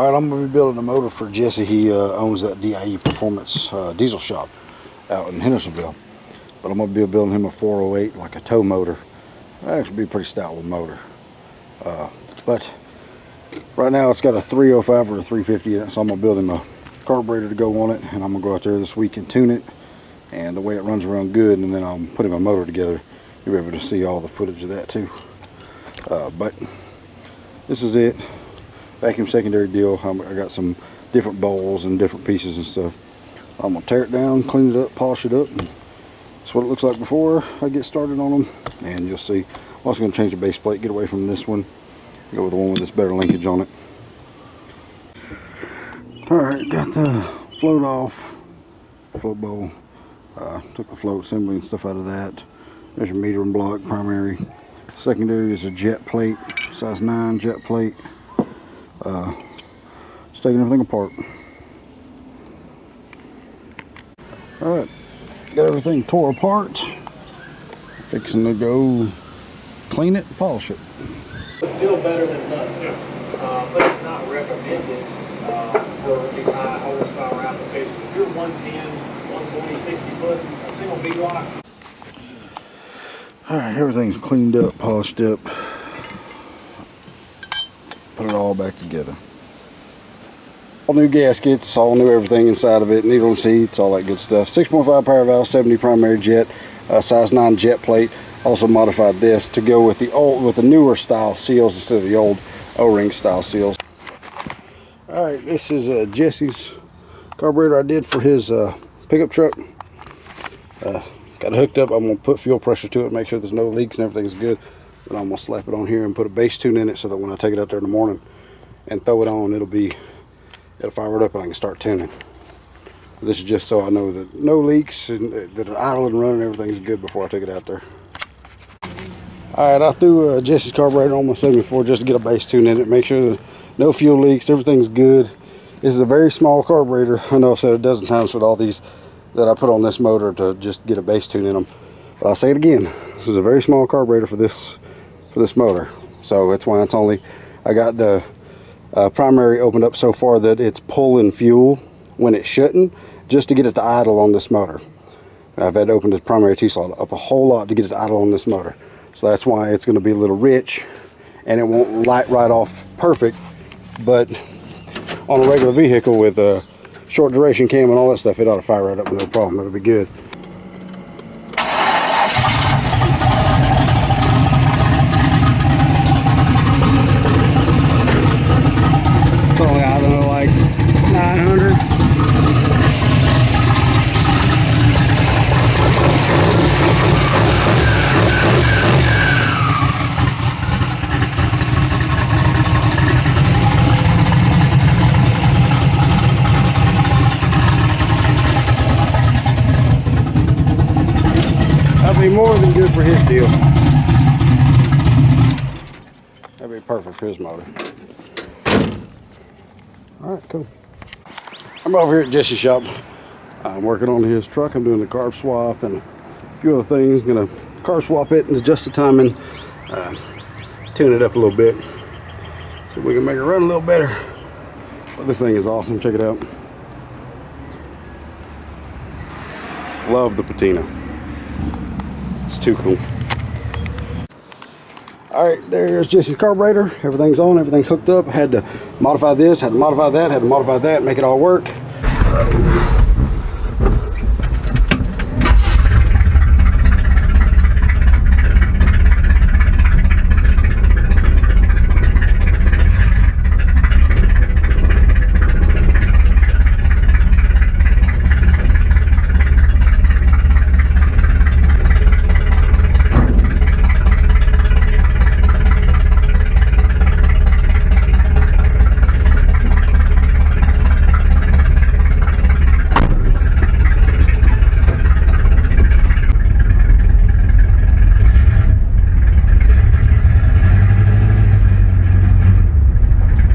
Alright, I'm going to be building a motor for Jesse. He owns that DIE Performance diesel shop out in Hendersonville. But I'm going to be building him a 408, like a tow motor. That'll actually be a pretty stout little motor. But right now it's got a 305 or a 350 in it, so I'm going to build him a carburetor to go on it. And I'm going to go out there this week and tune it. And the way it runs around good, and then I'll put him a motor together. You'll be able to see all the footage of that too. But this is it. Vacuum secondary deal. I got some different bowls and different pieces and stuff. I'm gonna tear it down, clean it up, polish it up. That's what it looks like before I get started on them. And you'll see. I'm also gonna change the base plate, get away from this one, go with the one with this better linkage on it. All right, got the float off, float bowl. Took the float assembly and stuff out of that. There's your meter and block primary. Secondary is a jet plate, size 9 jet plate. Just taking everything apart. Alright, got everything tore apart. Fixing to go clean it and polish it. It's still better than nothing, but it's not recommended for these high horsepower applications. If you're 110, 120, 60 foot, a single V-lock. Alright, everything's cleaned up, polished up. Put it all back together. All new gaskets, all new everything inside of it, needle seats, all that good stuff. 6.5 power valve, 70 primary jet, size 9 jet plate. Also modified this to go with the newer style seals instead of the old O-ring style seals. Alright, this is Jesse's carburetor I did for his pickup truck. Got it hooked up. I'm going to put fuel pressure to it, make sure there's no leaks and everything's good. But I'm going to slap it on here and put a base tune in it so that when I take it out there in the morning and throw it on, it'll fire it up and I can start tuning. This is just so I know that no leaks and that are idle and running, everything's good before I take it out there. Alright, I threw Jesse's carburetor on my 74 just to get a base tune in it, make sure that no fuel leaks, everything's good. This is a very small carburetor. I know I've said it a dozen times with all these that I put on this motor to just get a base tune in them. But I'll say it again, this is a very small carburetor for this motor. So that's why it's only, I got the primary opened up so far that it's pulling fuel when it shouldn't, just to get it to idle on this motor. I've had to open this primary T-slot up a whole lot to get it to idle on this motor. So that's why it's going to be a little rich and it won't light right off perfect. But on a regular vehicle with a short duration cam and all that stuff, it ought to fire right up with no problem. It'll be good. It's only, I don't know, like 900. That'd be more than good for his deal. That'd be perfect for his motor. Alright, cool. I'm over here at Jesse's shop. I'm working on his truck. I'm doing the carb swap and a few other things. Gonna carb swap it and adjust the timing, tune it up a little bit so we can make it run a little better. But this thing is awesome. Check it out. Love the patina. It's too cool. Alright, there's Jesse's carburetor. Everything's on, everything's hooked up. Had to modify this, had to modify that, had to modify that, make it all work.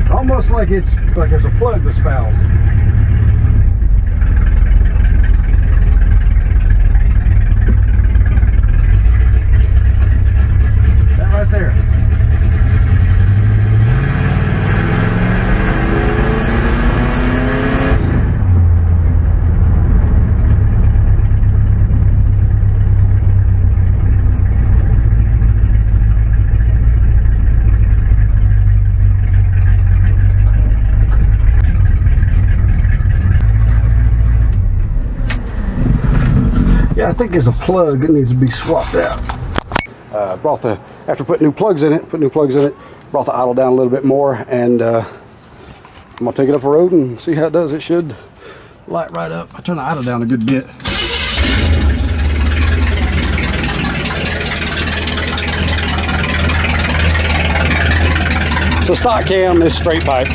Almost like there's a plug that's fouled. That right there. I think is a plug that needs to be swapped out. After putting new plugs in it, brought the idle down a little bit more, and I'm gonna take it up the road and see how it does. It should light right up. I turned the idle down a good bit. It's a stock cam, this straight pipe.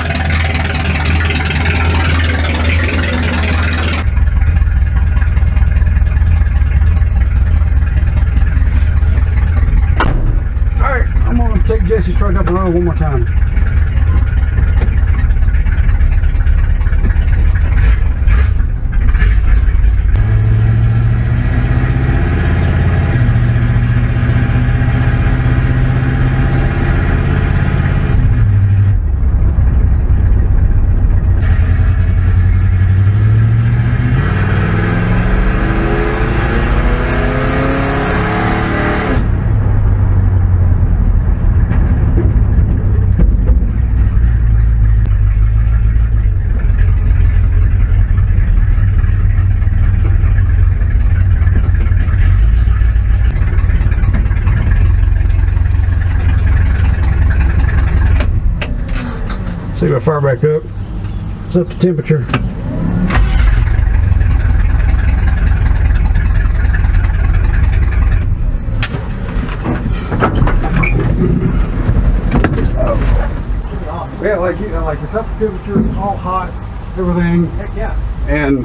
Alright, I'm gonna take Jesse's truck up the road one more time. See if I fire back up. It's up to temperature. Yeah, like it's up to temperature, it's all hot, everything. Heck yeah. And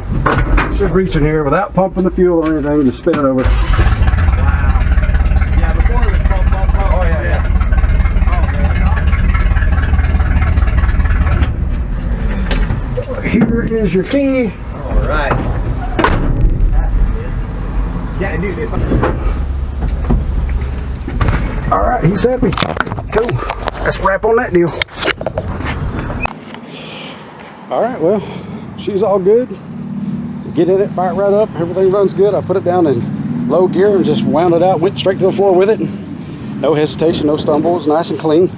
it should reach in here without pumping the fuel or anything, just spin it over. Wow. Yeah, before it was pump. Oh yeah, yeah. Here is your key. All right. Yeah, dude. All right, he's happy. Cool. Let's wrap on that deal. All right, well, she's all good. Get in it, fire it right up. Everything runs good. I put it down in low gear and just wound it out. Went straight to the floor with it. No hesitation, no stumble. It's nice and clean.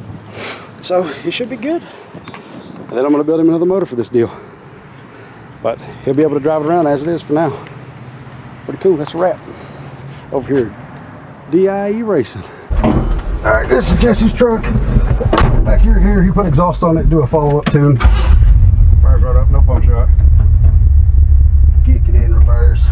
So he should be good. And then I'm going to build him another motor for this deal. But he'll be able to drive it around as it is for now. Pretty cool. That's a wrap. Over here, DIE Racing. All right, this is Jesse's truck. Back here, he put exhaust on it, do a follow-up tune. Fires right up, no pump shot. Kick it in reverse.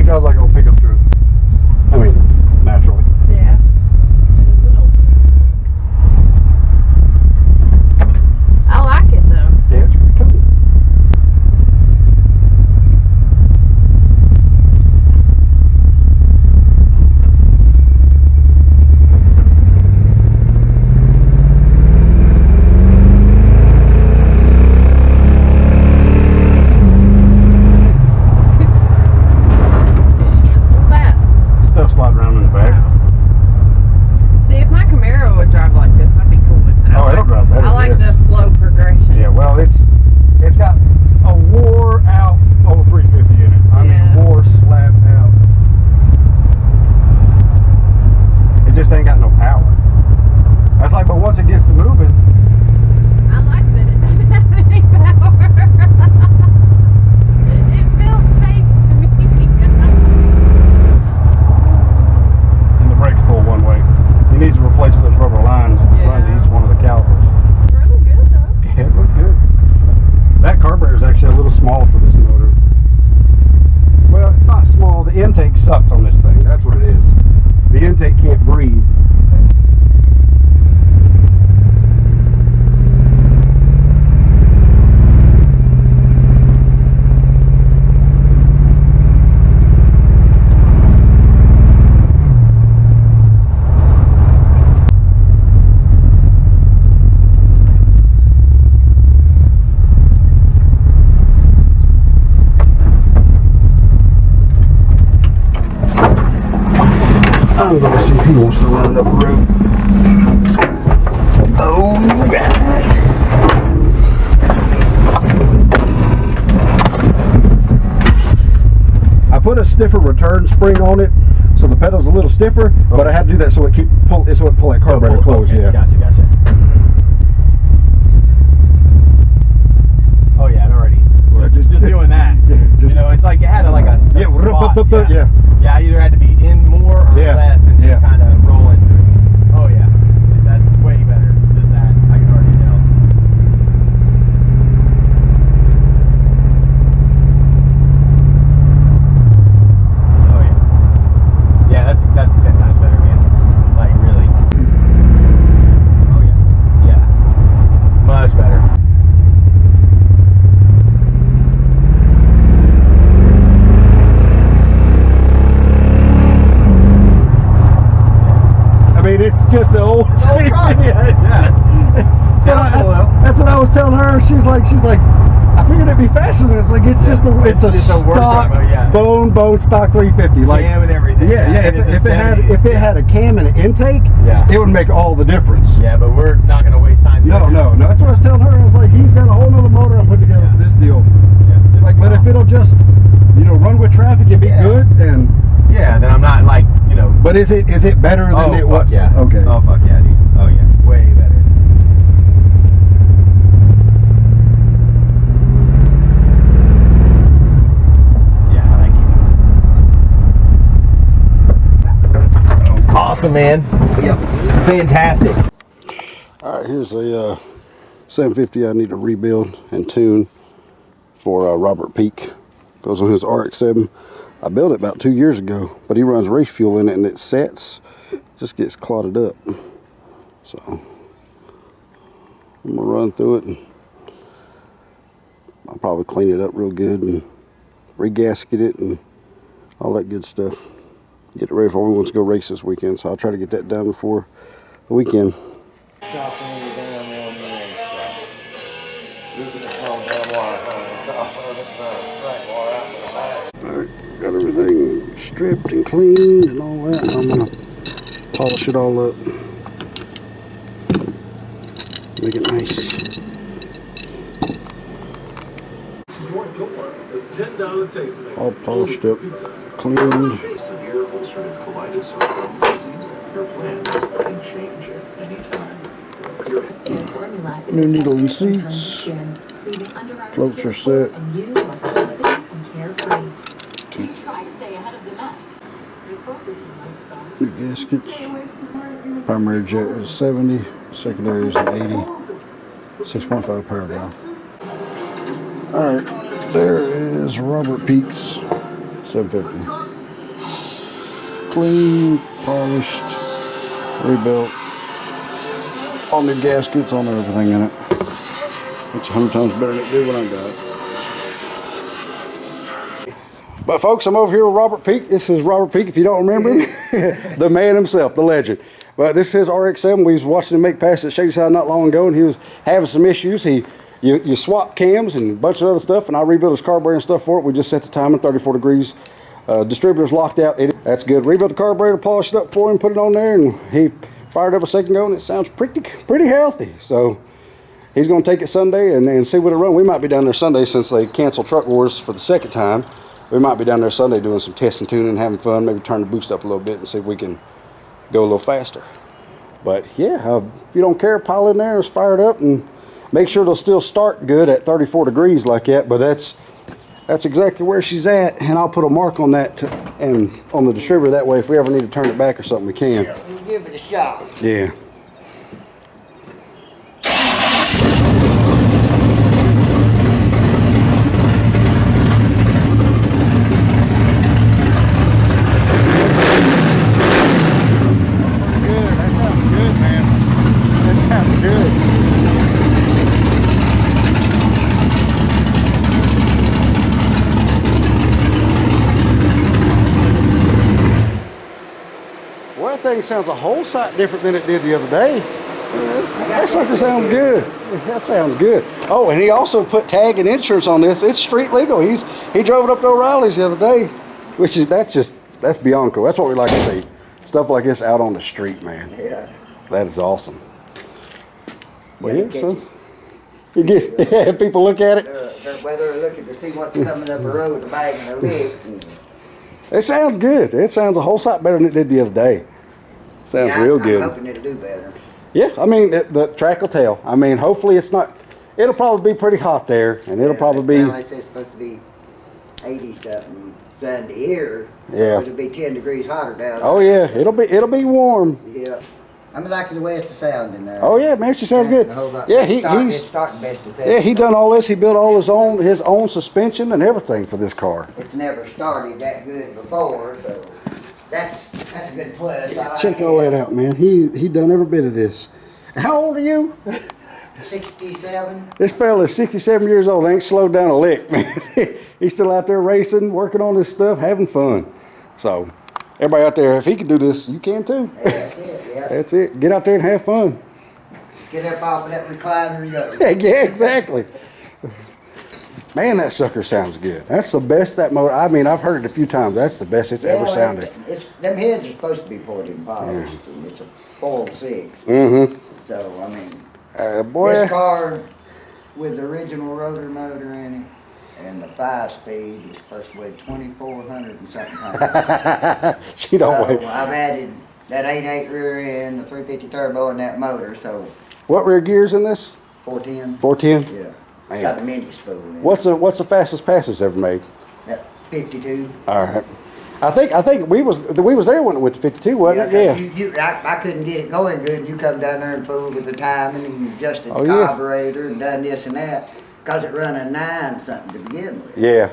Sounds like a little pickup truck. I mean, naturally. Yeah. I like it though. Yeah, it's pretty cool. Slide around in the back. See, if my Camaro would drive like this, I'd be cool with it. Oh, it'll drive better. I like the slow progression. Yeah, well, it's got a wore out over 350 in it. I mean, wore slapped out. It just ain't got no power. That's like, but once it gets to moving. I like that it doesn't have any power. It feels safe to me. Brakes pull one way. He needs to replace those rubber lines that run to each one of the calipers. Really good though. Yeah, it looked good. That carburetor is actually a little small for this motor. Well, it's not small. The intake sucks on this thing. That's what it is. The intake can't breathe. running up the road. Oh, God. I put a stiffer return spring on it, so the pedal's a little stiffer, but I had to do that so it pull that carburetor closed. Okay, Yeah. Gotcha. Oh yeah, it already. Just doing that. You know, it's like it had a spot. Yeah, I either had to be in more or less, and then kind of roll into it. Oh yeah, that's way better. Just that, I can already tell. Oh yeah. Yeah, that's 10 times better, man. Like really. Oh yeah. Yeah. Much better. I mean, it's just an old truck. That's what I was telling her. She's like, I figured it'd be faster. It's like it's just a stock bone stock 350. Like cam and everything. Yeah. If it had a cam and an intake, it would make all the difference. Yeah, but we're not gonna waste time. No. That's what I was telling her. I was like, he's got a whole nother motor I'm putting together for this deal. Yeah, Like, but if it'll just, run with traffic and be good, and then I'm not like, But is it better than it was? Fuck yeah. Okay. Oh fuck yeah, dude. Oh yes, way better. Yeah, I like it. Awesome, man. Yep. Fantastic. All right, here's a 750 I need to rebuild and tune for Robert Peak. Goes on his RX7. I built it about 2 years ago, but he runs race fuel in it and it sets, just gets clotted up. So I'm gonna run through it and I'll probably clean it up real good and re-gasket it and all that good stuff. Get it ready for when we want to go race this weekend. So I'll try to get that done before the weekend. Got everything stripped and cleaned and all that. I'm gonna polish it all up, make it nice. All polished up, cleaned. Severe ulcerative colitis or Crohn's disease, your plans can change at any time. New needle and seats. Floats are set. New gaskets. Primary jet is 70, secondary is an 80. 6.5 power valve. Alright, there is Robert Peak's 750. Clean, polished, rebuilt. All new gaskets, all new everything in it. It's 100 times better than it did when I got it. But folks, I'm over here with Robert Peak. This is Robert Peak, if you don't remember him. The man himself, the legend. But this is RX7. We was watching him make passes at Shadyside not long ago, and he was having some issues. You swap cams and a bunch of other stuff, and I rebuilt his carburetor and stuff for it. We just set the time at 34 degrees. Distributor's locked out. That's good. Rebuilt the carburetor, polished it up for him, put it on there, and he fired up a second ago, and it sounds pretty healthy. So he's going to take it Sunday and see what it runs. We might be down there Sunday since they canceled Truck Wars for the second time. We might be down there Sunday doing some testing, tuning, having fun, maybe turn the boost up a little bit and see if we can go a little faster. But yeah, if you don't care, pile in there, it's fired up, and make sure it'll still start good at 34 degrees like that. But that's exactly where she's at, and I'll put a mark on that and on the distributor. That way, if we ever need to turn it back or something, we can. Yeah, we'll give it a shot. Yeah. Well, that thing sounds a whole sight different than it did the other day. That sucker sounds good. That sounds good. Oh, and he also put tag and insurance on this. It's street legal. He drove it up to O'Reilly's the other day, which is that's beyond cool. That's what we like to see. stuff like this out on the street, man. Yeah. That is awesome. Well, Yeah, yeah, so you get yeah, people look at it. They're looking to see what's coming up the road, the bag and the lick. It sounds good. It sounds a whole lot better than it did the other day. Sounds real good. I'm hoping it'll do better. Yeah, I mean, the track will tell. I mean, hopefully it's not, it'll probably be pretty hot there, and it'll probably be. Well, they say it's supposed to be 80-something Sunday here. So Yeah. it'll be 10 degrees hotter down there. Oh yeah, it'll be warm. Yeah. I'm liking the way it's sounding there. Oh yeah, man, she sounds good. Yeah, It's he's starting best to tell. yeah, he done all this. He built all his own suspension and everything for this car. It's never started that good before, so that's a good plus. I like Check it. all that out, man. He done every bit of this. How old are you? 67. This fella is 67 years old. Ain't slowed down a lick, man. He's still out there racing, working on this stuff, having fun. So, everybody out there, if he can do this, you can too. That's it, yeah. That's it. Get out there and have fun. Just get up off of that recliner and go. Yeah, exactly. Man, that sucker sounds good. That's the best that motor. I mean, I've heard it a few times. That's the best it's ever sounded. Them heads are supposed to be poured and polished. And it's a 406. Mm-hmm. So, I mean, Boy. this car with the original rotor motor in it and the 5-speed is supposed to weigh 2,400 and something pounds. She don't So weigh. I've added that 8.8 rear end, the 350 turbo, and that motor. So What rear gears in this? 410. 410? Yeah. Man. Got a mini spool in it. What's the fastest passes ever made? That 52. All right. I think we was there when it went to 52, wasn't it? Yeah. I couldn't get it going good. You come down there and fooled with the timing and adjusted Oh, the yeah. carburetor and done this and that. Because it run a 9 something to begin with. Yeah.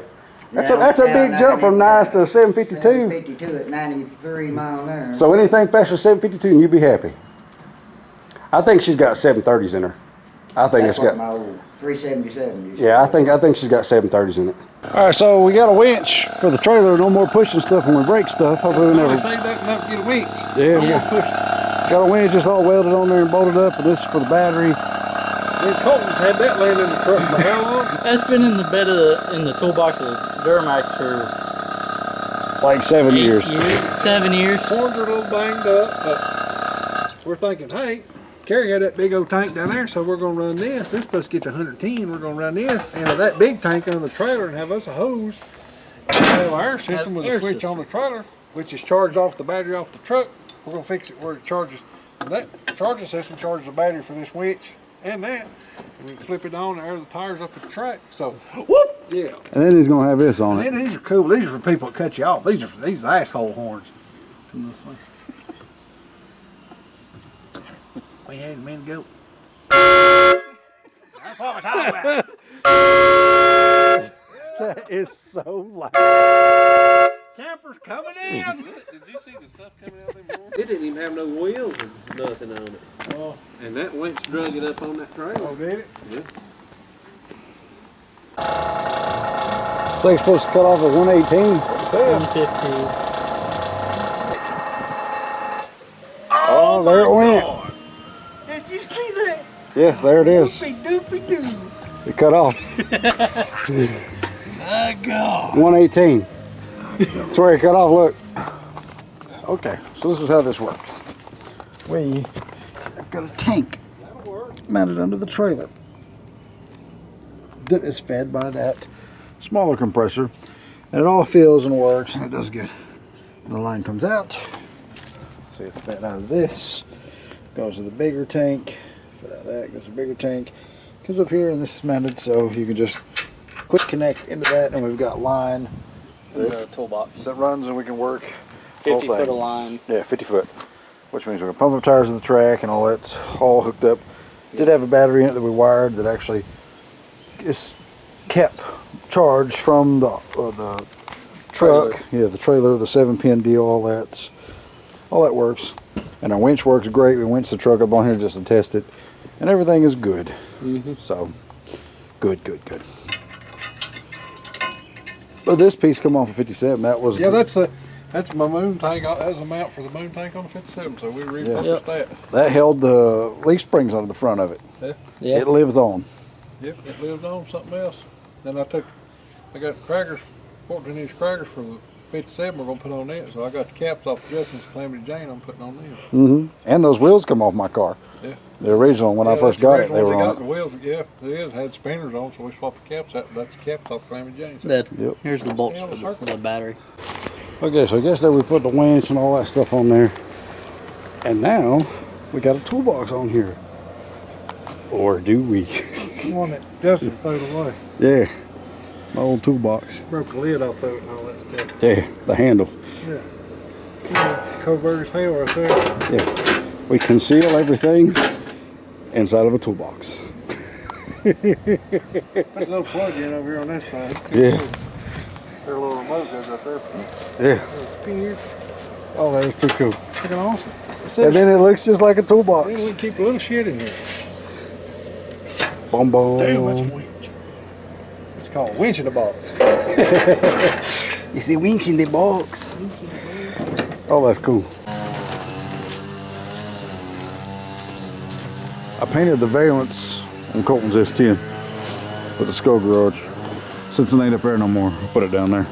That's a big jump from 9s to 752. 752 at 93 mile an hour. So anything faster than 752 and you'd be happy. I think she's got 730s in her. I think That's it's what got. my old 377 used to Yeah, I be. think she's got 730s in it. All right, so we got a winch for the trailer. No more pushing stuff when we break stuff. Hopefully we never. Say that enough to get a winch. Yeah, we got a winch just all welded on there and bolted up, and this is for the battery. Colton's had that laying in the truck for how long? That's been in the bed in the toolbox of the Duramax for Like 7 years. 7 years. Horns are a little banged up, but we're thinking, hey, Carrie had that big old tank down there, so we're gonna run this. This is supposed to get to 110. We're gonna run this into that big tank on the trailer and have us a hose. And have our air system with a Air switch system. on the trailer, which is charged off the battery off the truck. We're gonna fix it where it charges. That charging system charges the battery for this winch and that. And we can flip it on and air the tires up the track. So, whoop, yeah. And then he's gonna have this on it. And these are cool. These are for people that cut you off. These are asshole horns. Come this way. We had a minute ago. That's what we're talking about. That is so loud. Campers coming in. Did you see the stuff coming out of them doors? It didn't even have no wheels or nothing on it. Oh, And that winch drug it up on that trailer. did it? Yeah. So you're supposed to cut off at 118. 115. Oh, there it went. Did you see that? Yeah, there it is. Doopy doo. It cut off. My God. 118. That's where it cut off, look. Okay, so this is how this works. I've got a tank mounted under the trailer that is fed by that smaller compressor, and it all fills and works, and it does good. And the line comes out. See, it's fed out of this, goes to the bigger tank, fed out of that, goes to the bigger tank, comes up here, and this is mounted so you can just quick connect into that, and we've got line The toolbox. that runs, and we can work 50 whole foot thing. of line. Yeah, 50 foot, which means we can pump up tires in the track and all that's all hooked up. Did have a battery in it that we wired that actually is kept charged from the truck. Trailer. Yeah, the trailer, the 7-pin deal, all that works. And our winch works great. We winched the truck up on here just to test it, and everything is good. So, good. But this piece come off of 57. That was Yeah, that's my moon tank. That was a mount for the moon tank on the 57, so we repurposed that. that held the leaf springs on the front of it. Yeah. It lives on. Yep, it lived on something else. Then I got crackers, 14-inch crackers for the 57 we're gonna put on it. So I got the caps off Justin's Calamity Jane I'm putting on them. Mm-hmm. And those wheels come off my car. Yeah. The original, when I first got it, they were on the wheels, yeah, it is. Had spinners on, so we swapped the caps out. That's the caps off Calamity Jane. So. Dad, Yep. here's the bolts for the battery. Okay, so I guess that we put the winch and all that stuff on there. And now we got a toolbox on here. Or do we? One that Justin threw away. Yeah. My old toolbox. Broke the lid off of it and all that stuff. Yeah, the handle. Yeah. Covert as hell right there. Yeah. We conceal everything inside of a toolbox. There's a little plug in over here on this side. Yeah. There's a little remote goes up there. Yeah. Here. Oh, that is too cool. Freaking awesome. And then it looks just like a toolbox. Then we can keep a little shit in here. Boom, boom. Damn, that's a winch. It's called winch in the box. It's the winch in the box. Oh, that's cool. I painted the valence on Colton's S10 with the skull garage. Since it ain't up there no more, I'll put it down there.